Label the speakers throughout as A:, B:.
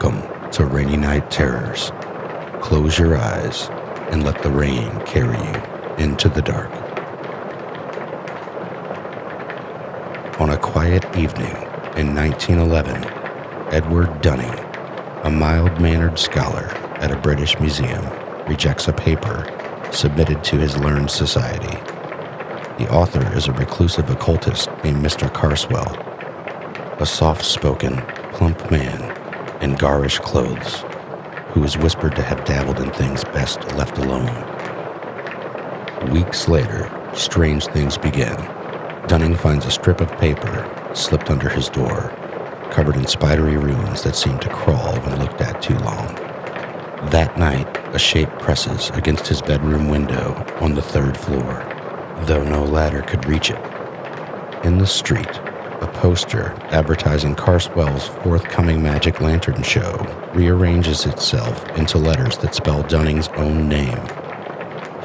A: Welcome to Rainy Night Terrors. Close your eyes and let the rain carry you into the dark. On a quiet evening in 1911, Edward Dunning, a mild-mannered scholar at a British museum, rejects a paper submitted to his learned society. The author is a reclusive occultist named Mr. Carswell, a soft-spoken, plump man in garish clothes, who is whispered to have dabbled in things best left alone. Weeks later, strange things begin. Dunning finds a strip of paper slipped under his door, covered in spidery ruins that seem to crawl when looked at too long. That night, a shape presses against his bedroom window on the 3rd floor, though no ladder could reach it. In the street, a poster advertising Carswell's forthcoming magic lantern show rearranges itself into letters that spell Dunning's own name.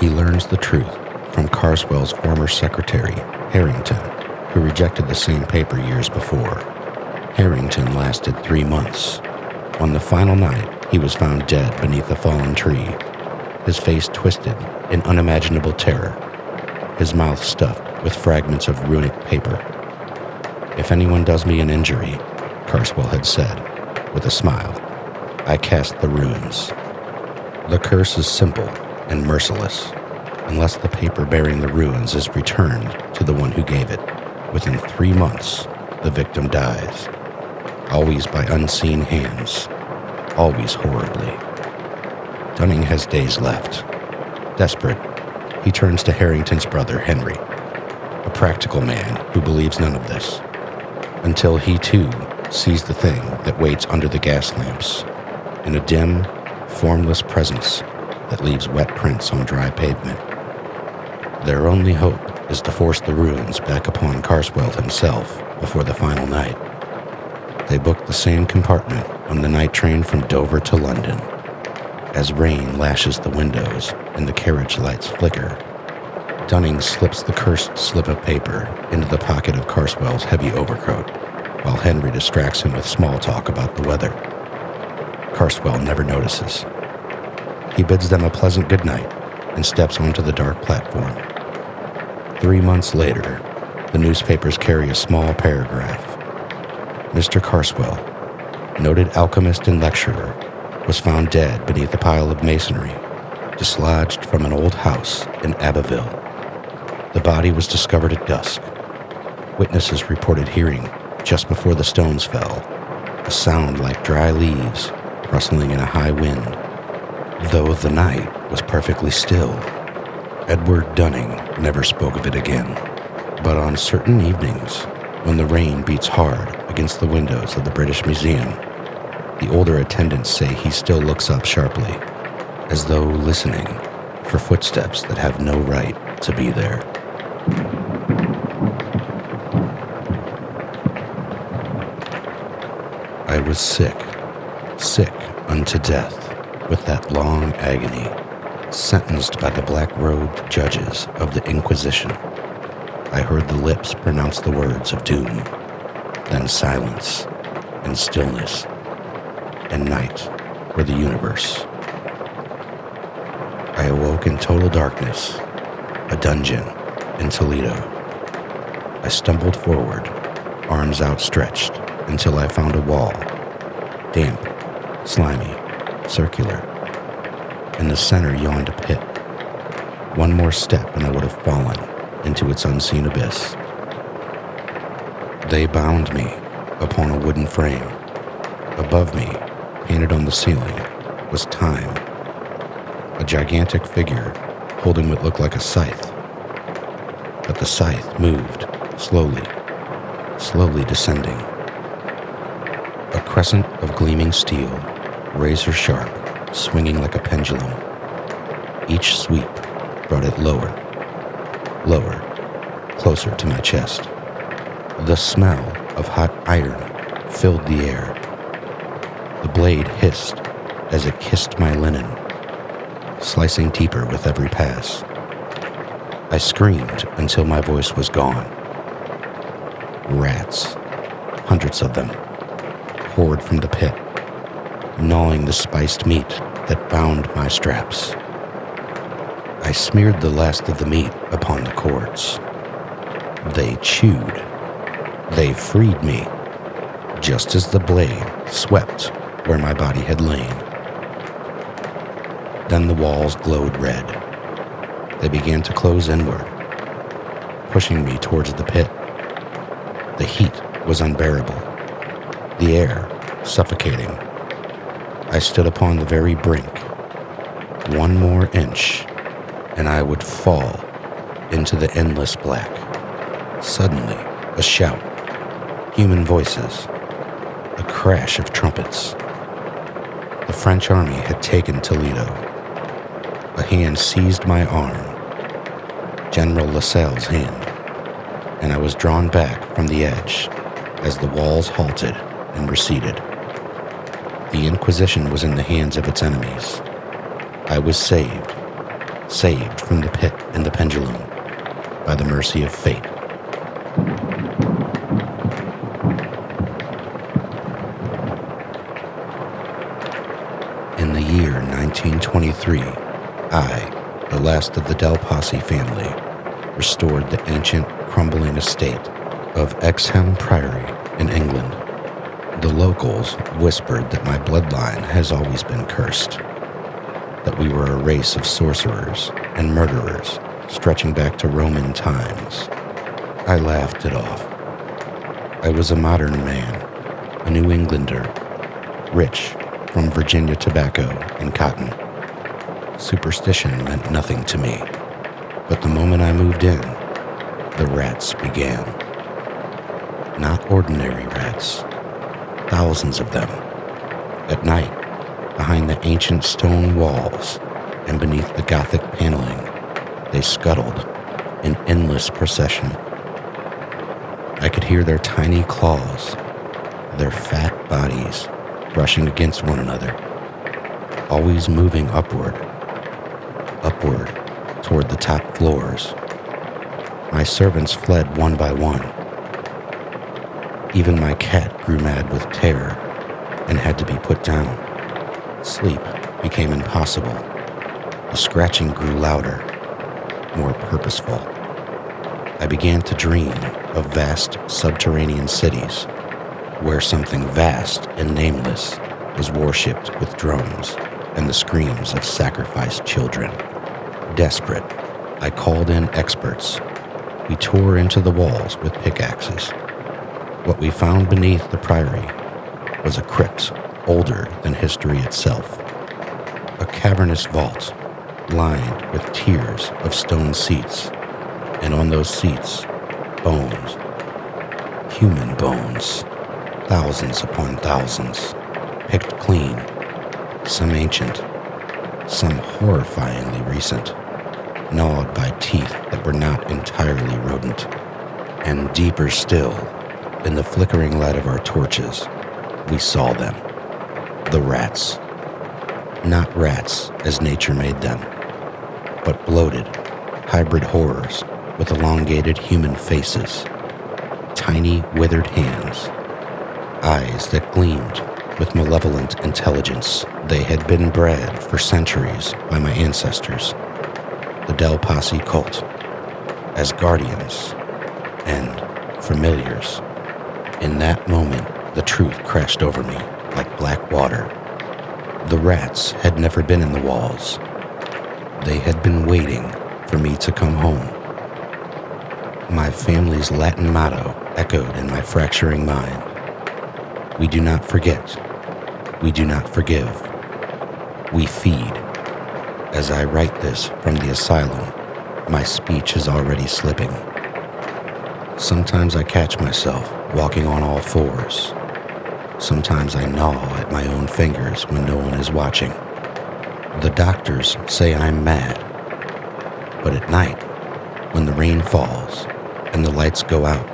A: He learns the truth from Carswell's former secretary, Harrington, who rejected the same paper years before. Harrington lasted 3 months. On the final night, he was found dead beneath a fallen tree, his face twisted in unimaginable terror, his mouth stuffed with fragments of runic paper. "If anyone does me an injury," Carswell had said, with a smile, "I cast the runes." The curse is simple and merciless. Unless the paper bearing the runes is returned to the one who gave it, within 3 months, the victim dies. Always by unseen hands, always horribly. Dunning has days left. Desperate, he turns to Harrington's brother, Henry, a practical man who believes none of this, until he too sees the thing that waits under the gas lamps, in a dim, formless presence that leaves wet prints on dry pavement. Their only hope is to force the ruins back upon Carswell himself before the final night. They book the same compartment on the night train from Dover to London. As rain lashes the windows and the carriage lights flicker, Dunning slips the cursed slip of paper into the pocket of Carswell's heavy overcoat, while Henry distracts him with small talk about the weather. Carswell never notices. He bids them a pleasant good night and steps onto the dark platform. 3 months later, the newspapers carry a small paragraph. Mr. Carswell, noted alchemist and lecturer, was found dead beneath a pile of masonry, dislodged from an old house in Abbeville. The body was discovered at dusk. Witnesses reported hearing, just before the stones fell, a sound like dry leaves rustling in a high wind, though the night was perfectly still. Edward Dunning never spoke of it again, but on certain evenings, when the rain beats hard against the windows of the British Museum, the older attendants say he still looks up sharply, as though listening for footsteps that have no right to be there. I was sick unto death with that long agony, sentenced by the black-robed judges of the Inquisition. I heard the lips pronounce the words of doom, then silence and stillness and night for the universe. I awoke in total darkness, a dungeon in Toledo. I stumbled forward, arms outstretched, until I found a wall, damp, slimy, circular. In the center yawned a pit. One more step and I would have fallen into its unseen abyss. They bound me upon a wooden frame. Above me, painted on the ceiling, was time, a gigantic figure holding what looked like a scythe. But the scythe moved, slowly descending. A crescent of gleaming steel, razor sharp, swinging like a pendulum. Each sweep brought it lower, closer to my chest. The smell of hot iron filled the air. The blade hissed as it kissed my linen, slicing deeper with every pass. I screamed until my voice was gone. Rats, hundreds of them, poured from the pit. gnawing the spiced meat that bound my straps. I smeared the last of the meat upon the cords. They chewed. They freed me, just as the blade swept where my body had lain. Then the walls glowed red. They began to close inward, pushing me towards the pit. The heat was unbearable, the air suffocating. I stood upon the very brink. One more inch, and I would fall into the endless black. Suddenly, a shout, human voices, a crash of trumpets. The French army had taken Toledo. A hand seized my arm, General Lassalle's hand, and I was drawn back from the edge as the walls halted and receded. The Inquisition was in the hands of its enemies. I was saved from the pit and the pendulum by the mercy of fate. In the year 1923, I, the last of the Del Posse family, restored the ancient, crumbling estate of Exham Priory in England. The locals whispered that my bloodline has always been cursed, that we were a race of sorcerers and murderers stretching back to Roman times. I laughed it off. I was a modern man, a New Englander, rich from Virginia tobacco and cotton. Superstition meant nothing to me, but the moment I moved in, the rats began. Not ordinary rats, thousands of them. At night, behind the ancient stone walls and beneath the Gothic paneling, they scuttled in endless procession. I could hear their tiny claws, their fat bodies brushing against one another, always moving upward toward the top floors. My servants fled one by one. Even my cat grew mad with terror and had to be put down. Sleep became impossible. The scratching grew louder, more purposeful. I began to dream of vast subterranean cities where something vast and nameless was worshipped with drums and the screams of sacrificed children. Desperate, I called in experts. We tore into the walls with pickaxes. What we found beneath the priory was a crypt older than history itself. A cavernous vault lined with tiers of stone seats, and on those seats, bones, human bones, thousands upon thousands, picked clean, some ancient, some horrifyingly recent, gnawed by teeth that were not entirely rodent. And deeper still, in the flickering light of our torches, we saw them, the rats. Not rats as nature made them, but bloated, hybrid horrors with elongated human faces, tiny, withered hands, eyes that gleamed with malevolent intelligence. They had been bred for centuries by my ancestors, the Del Posse cult, as guardians and familiars. In that moment, the truth crashed over me like black water. The rats had never been in the walls. They had been waiting for me to come home. My family's Latin motto echoed in my fracturing mind. We do not forget. We do not forgive. We feed. As I write this from the asylum, my speech is already slipping. Sometimes I catch myself walking on all fours. Sometimes I gnaw at my own fingers when no one is watching. The doctors say I'm mad. But at night, when the rain falls and the lights go out,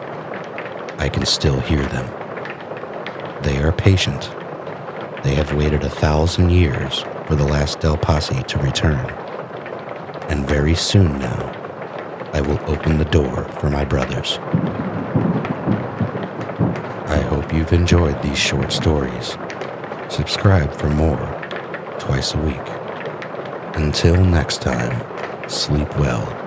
A: I can still hear them. They are patient. They have waited 1,000 years for the last Del Posse to return. And very soon now, I will open the door for my brothers. I hope you've enjoyed these short stories. Subscribe for more twice a week. Until next time, sleep well.